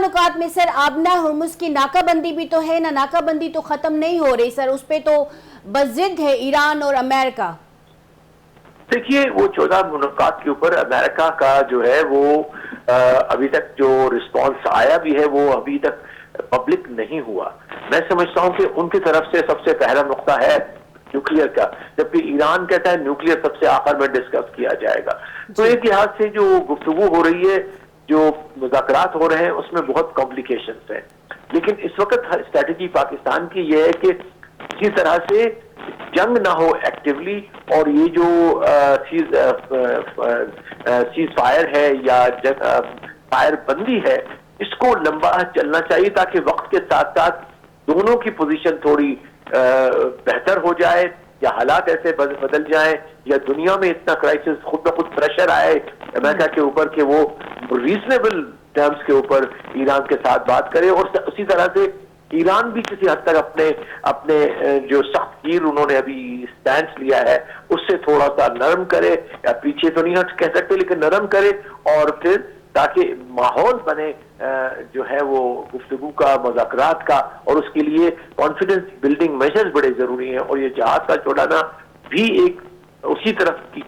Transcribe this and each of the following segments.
ताल्लुकात में सर आबना हर्मुज़ की नाका बंदी भी तो है ना, नाका बंदी तो ख़त्म नहीं हो रही सर, उस पर तो बज़िद है ईरान और अमेरिका। देखिए वो 14 मुलाकात के ऊपर अमेरिका का जो है वो अभी तक जो रिस्पॉन्स आया भी है वो अभी तक पब्लिक नहीं हुआ। मैं समझता हूँ कि उनकी तरफ से सबसे पहला नुक्ता है न्यूक्लियर का, जबकि ईरान कहता है न्यूक्लियर सबसे आखिर में डिस्कस किया जाएगा। तो एक लिहाज से जो गुफ्तगू हो रही है, जो मुज़ाकरात हो रहे हैं, उसमें बहुत कॉम्प्लिकेशंस हैं। लेकिन इस वक्त स्ट्रेटजी पाकिस्तान की यह है कि किसी तरह से जंग ना हो एक्टिवली, और ये जो सीज फायर है या फायर बंदी है, इसको लंबा चलना चाहिए ताकि वक्त के साथ साथ दोनों की पोजीशन थोड़ी बेहतर हो जाए, या हालात ऐसे बदल जाए, या दुनिया में इतना क्राइसिस खुद ब खुद प्रेशर आए अमेरिका के ऊपर कि वो रीजनेबल टर्म्स के ऊपर ईरान के साथ बात करे, और उसी तरह से ईरान भी किसी हद तक अपने जो सख्त कीर उन्होंने अभी स्टैंड लिया है उससे थोड़ा सा नरम करे, या पीछे तो नहीं हट कह सकते लेकिन नरम करे, और फिर ताकि माहौल बने जो है वो गुफ्तगू का, मुज़ाकरात का, और उसके लिए कॉन्फिडेंस बिल्डिंग मेजर्स बड़े जरूरी हैं। और ये जहाज का छोड़ाना भी एक उसी तरफ की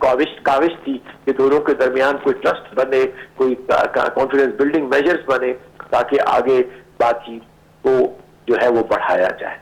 काविश थी कि दोनों के दरमियान कोई ट्रस्ट बने, कोई कॉन्फिडेंस बिल्डिंग मेजर्स बने, ताकि आगे बातचीत को जो है वो बढ़ाया जाए।